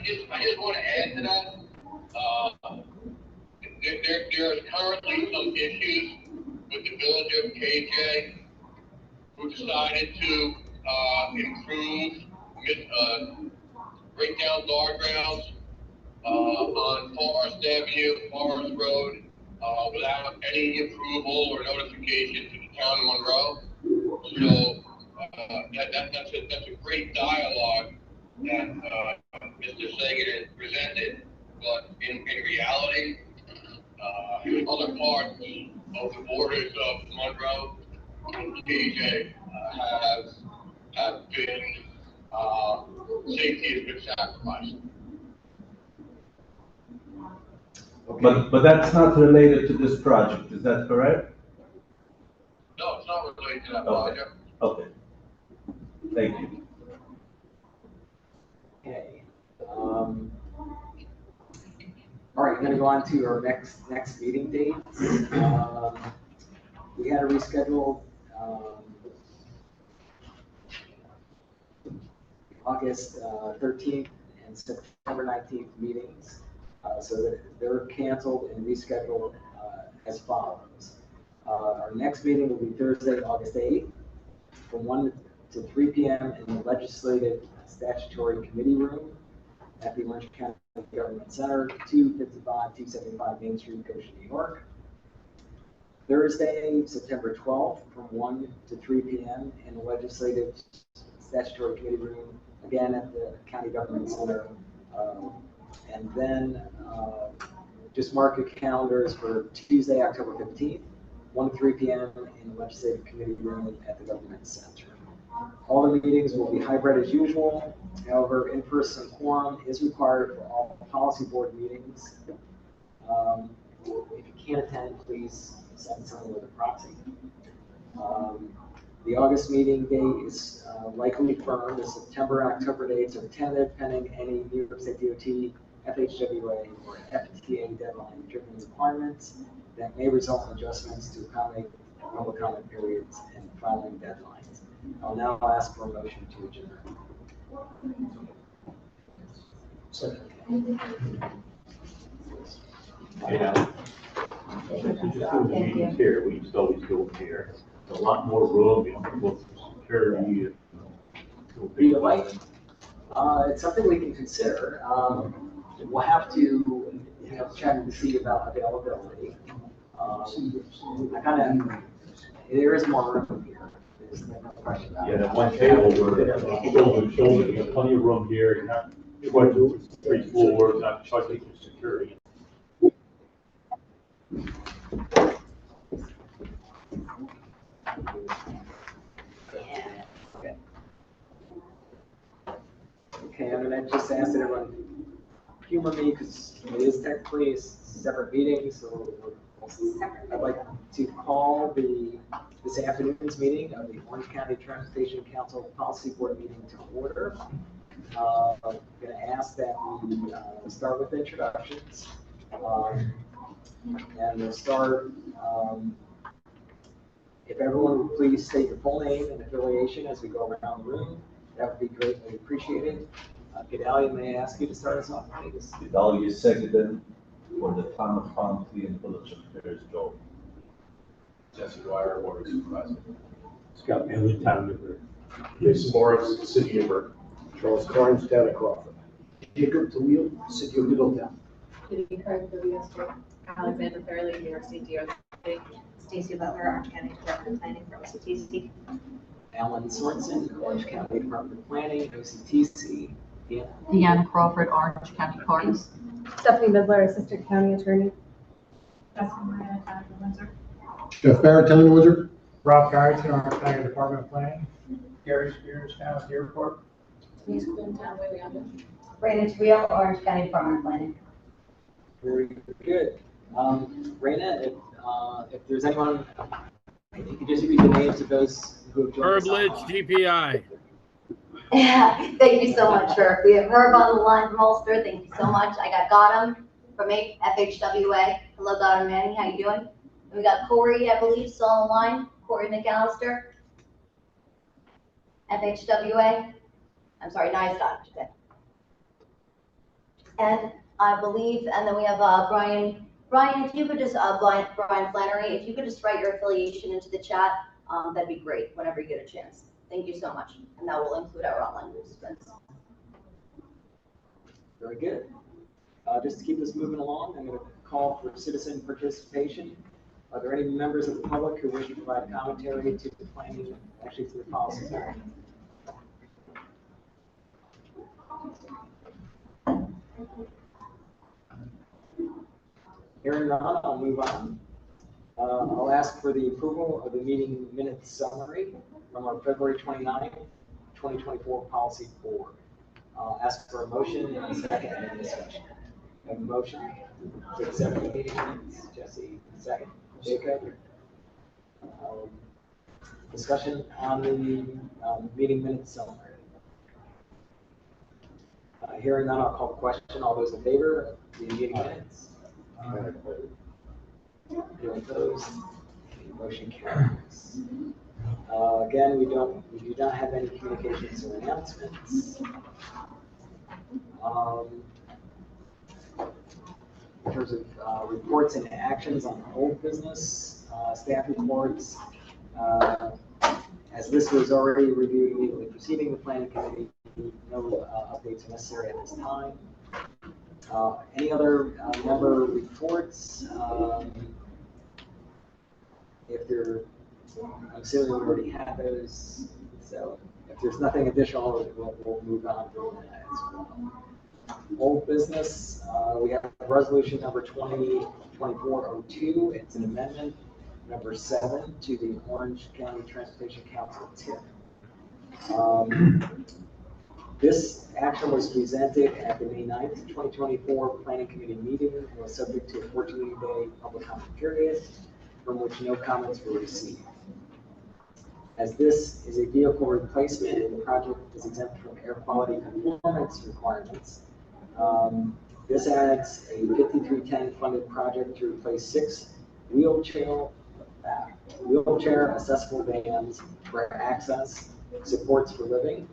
I just want to add to that. There is currently some issues with the village of KJ, who decided to improve, break down guardrails on Forest Avenue, Forest Road, without any approval or notification to the town of Monroe. So that's a great dialogue that Mr. Sagan has presented, but in reality, other parts of the borders of Monroe and KJ have been, safety has been sacrificed. Okay. But that's not related to this project, is that correct? No, it's not related to that project. Okay. Thank you. Okay. All right, we're going to go on to our next meeting dates. We had to reschedule August 13th and September 19th meetings, so that they're canceled and rescheduled as follows. Our next meeting will be Thursday, August 8th, from 1 to 3 p.m. in the Legislative Statutory Committee Room at the Orange County Government Center, 275 Main Street, Goshen, New York. Thursday, September 12th, from 1 to 3 p.m. in the Legislative Statutory Committee Room, again at the County Government Center. And then just mark your calendars for Tuesday, October 15th, 1 to 3 p.m. in the Legislative Committee Room at the Government Center. All the meetings will be hybrid as usual. However, in-person quorum is required for all policy board meetings. If you can't attend, please send someone with a proxy. The August meeting date is likely firm. The September, October dates are tentative pending any New York State DOT, FHWA, or FTA deadline-driven requirements that may result in adjustments to accommodate public comment periods and filing deadlines. I'll now ask for a motion to adjourn. Yeah. Since you just do the meetings here, we just always do it here. It's a lot more room, you know, security. Be like, it's something we can consider. We'll have to, check to see about availability. There is more room here. There's no question about it. Yeah, that one table where shoulder to shoulder, you got plenty of room here, you're not quite 3 floors, not chucking for security. Okay, I'm gonna just ask that everyone humor me because it is technically a separate meeting, so I'd like to call this afternoon's meeting of the Orange County Transportation Council Policy Board meeting to order. I'm gonna ask that we start with introductions. And we'll start, if everyone would please state your full name and affiliation as we go around the room, that would be greatly appreciated. Gedalia, may I ask you to start us off, please? Gedalia, Secretary for the Town of Pompey and Village of Perrysville. Jesse Dwyer, Water Supervisor. Scott Manley, Town Member. Jason Morris, City of Burke. Charles Carnes, Town of Crawford. Jacob Tawil, City of Middletown. Alexander Fairley, New York State DOT. Stacy Butler, Orange County Department of Planning for OCTC. Alan Sorensen, Orange County Department of Planning, OCTC. Deanna Crawford, Orange County Parks. Stephanie Midler, Assistant County Attorney. Jeff Barrett, Town of Windsor. Rob Carrington, Orange County Department of Planning. Gary Spears, Town of Dearborn. Denise Quinn, Town of Wayanda. Brandon Trio, Orange County Department of Planning. Very good. Raina, if there's anyone, you could just read the names of those who have joined us. Herb Litch, GPI. Yeah, thank you so much, Herb. We have Herb on the line from Ulster. Thank you so much. I got Gautam from FHWA. Hello, Gautam Manning. How you doing? And we got Corey, I believe, still on the line. Corey McAllister. FHWA. I'm sorry, NYSDOT. And I believe, and then we have Brian, if you could just, Brian Flannery, if you could just write your affiliation into the chat, that'd be great whenever you get a chance. Thank you so much. And that will include our online participants. Very good. Just to keep this moving along, I'm going to call for citizen participation. Are there any members of the public who wish to provide commentary to the planning, actually to the policy hearing? Hearing none, I'll move on. I'll ask for the approval of the meeting minutes summary from our February 29th, 2024 policy board. I'll ask for a motion and a second and discussion. A motion to accept the meeting minutes. Jesse, second. Jacob. Discussion on the meeting minutes summary. Hearing none, I'll call the question. All those in favor of the meeting minutes? Anyone opposed? Motion carries. Again, we do not have any communications or announcements. In terms of reports and actions on old business, staff reports, as this was already reviewed immediately preceding the planning committee, no updates are necessary at this time. Any other member reports? If there, I'm assuming we already have those, so if there's nothing additional, we'll move on from that as well. Old business, we have resolution number 2024-02. It's an amendment number 7 to the Orange County Transportation Council TIP. This action was presented at the May 9th, 2024 Planning Committee meeting and was subject to a 14-day public comment period from which no comments were received. As this is a vehicle replacement and the project is exempt from air quality conformance requirements, this adds a 5310 funded project to replace 6 wheelchair accessible vans for access, supports for living.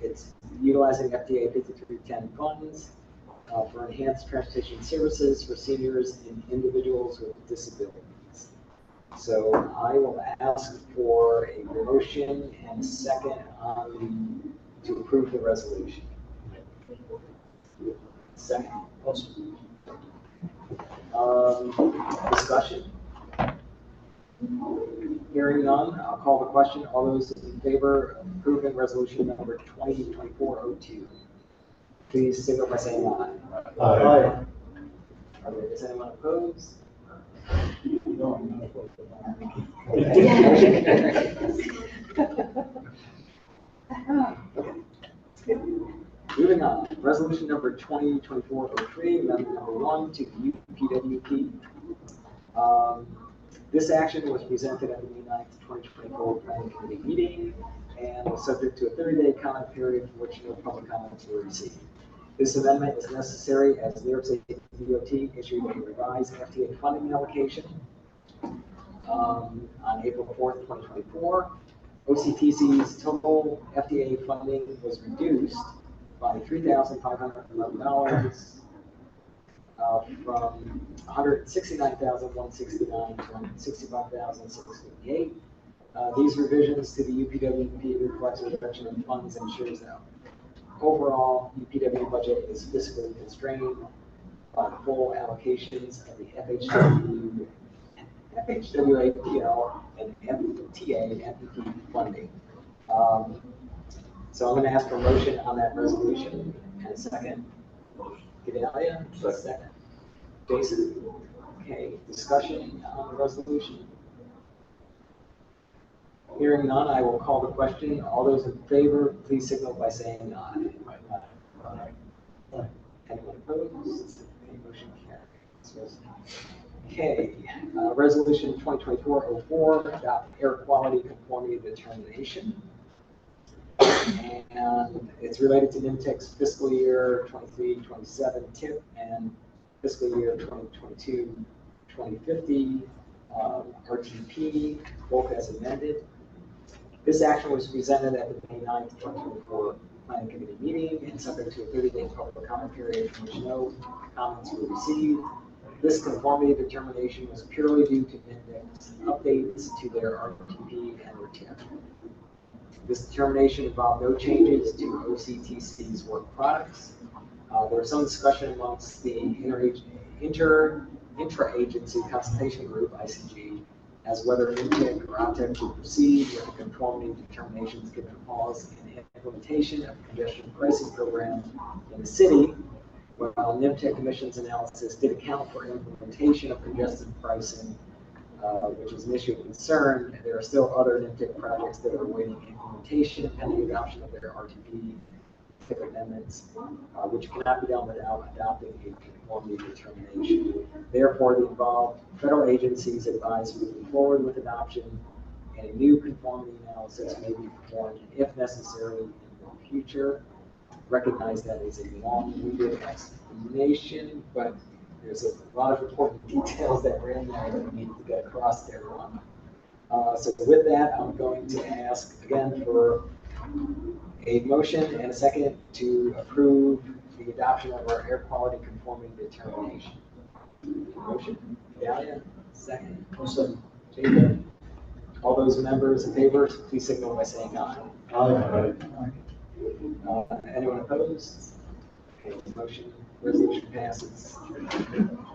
It's utilizing FDA 5310 funds for enhanced transportation services for seniors and individuals with disabilities. So I will ask for a motion and a second to approve the resolution. Second. Discussion. Hearing none, I'll call the question. All those in favor of approving resolution number 2024-02, please signal by saying aye. Aye. Is anyone opposed? No. Moving on, resolution number 2024-03, amendment number 1 to the UPWP. This action was presented at the May 9th, 2024 Planning Committee meeting and was subject to a 30-day comment period for which no public comments were received. This amendment is necessary as New York State DOT issued a revised FDA funding allocation on April 4th, 2024. OCTC's total FDA funding was reduced by $3,511 from $169,169 to $165,658. These revisions to the UPWP reflects a reduction in funds and ensures that overall UPW budget is fiscally constrained by the full allocations of the FHWAPL and MTA and MPP funding. So I'm going to ask for a motion on that resolution and a second. Gedalia, second. Jason. Okay, discussion on the resolution. Hearing none, I will call the question. All those in favor, please signal by saying aye. Aye. Anyone opposed? Motion carries. Okay, resolution 2024-04, adopt Air Quality Conformity Determination. And it's related to NYMTC's fiscal year 23-27 TIP and fiscal year 2022-2050 RTP, both as amended. This action was presented at the May 9th, 2024 Planning Committee meeting and subject to a 30-day public comment period from which no comments were received. This conformity determination was purely due to index updates to their RTP and their TIP. This determination involved no changes to OCTC's work products. There was some discussion amongst the intra-agency consultation group, ICG, as whether NYMTC or OCTC should proceed with the conformity determinations given a pause in implementation of the congestion pricing program in the city. While NYMTC Commission's analysis did account for implementation of congestion pricing, which is an issue of concern, there are still other NYMTC projects that are awaiting implementation pending adoption of their RTP TIP amendments, which cannot be done without adopting a conformity determination. Therefore, the involved federal agencies advise moving forward with adoption, and a new conformity analysis may be performed if necessary in the future. Recognize that is a long-winded explanation, but there's a lot of important details that were in there that we need to get across to everyone. So with that, I'm going to ask again for a motion and a second to approve the adoption of our air quality conformity determination. Motion, Dahlia, second. Jacob. All those members in favor, please signal by saying aye. Aye. Anyone opposed? Okay, the motion, resolution passes.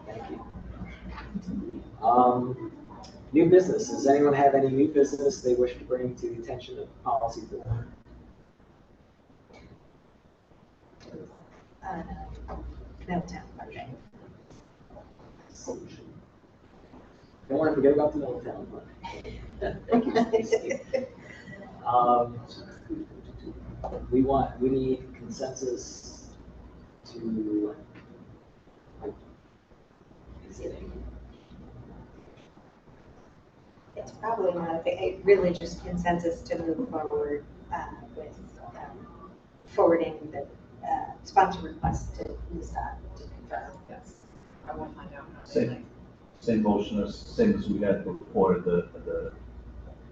Thank you. New business. Does anyone have any new business they wish to bring to the attention of the policy board? Middletown project. Don't want to forget about the Middletown one. We need consensus to, It's probably not a big, really just consensus to move forward with forwarding the sponsor request to NYSDOT to confirm. Yes. I will find out. Same motion as same as we had before the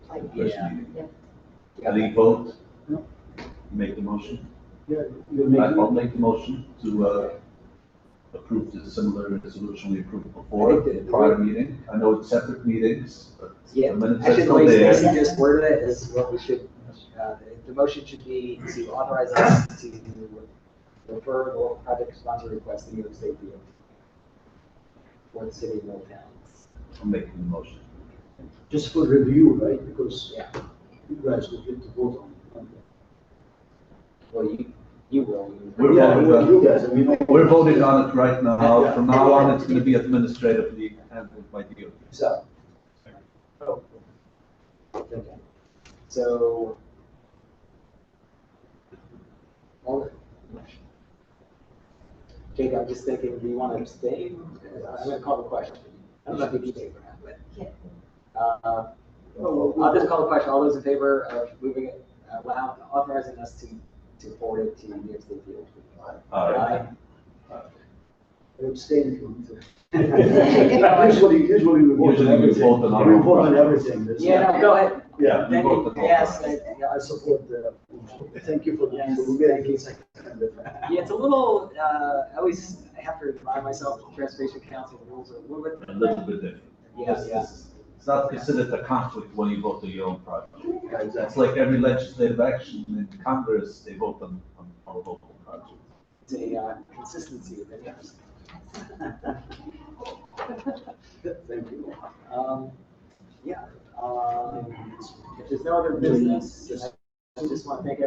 first meeting. Any vote? No. Make the motion. Yeah, you're making. I'll make the motion to approve the similar resolution we approved before the prior meeting. I know it's separate meetings, but Yeah, the minutes are actually, the still way there. Stacy just worded it is what we should, the motion should be to authorize us to refer the local project sponsor request to New York State DOT for the city of Middletown. I'm making the motion. Just for review, right? Because Yeah. you guys will get to vote on it. Well, you will. We're Yeah, voting on- you guys, I mean. We're voting on it right now. Yeah. From now on, it's going to be administratively handled by DOT. So. Oh. Okay. So. Jake, I'm just thinking, do you want to abstain? I'm going to call the question. I don't know if you abstain or not, but. I'll just call the question. All those in favor of moving it, authorizing us to forward it to New York State DOT? Aye. Abstain if you want to. Usually we vote on Usually we everything. vote on We our vote on project. everything. That's- Yeah, no, go ahead. Yeah. We vote on all Yes, projects. I support the, thank you for the, Yes, we made thank you. a second. Yeah, it's a little, I always have to remind myself, the Transportation Council rules are a little bit. A little bit different. Yeah, yeah. It's not considered a conflict when you vote on your own project. Yeah, It's exactly. like every legislative action in Congress, they vote on a local project. It's a consistency of interest. Thank you. Yeah, if there's no other business, I just want to thank everyone.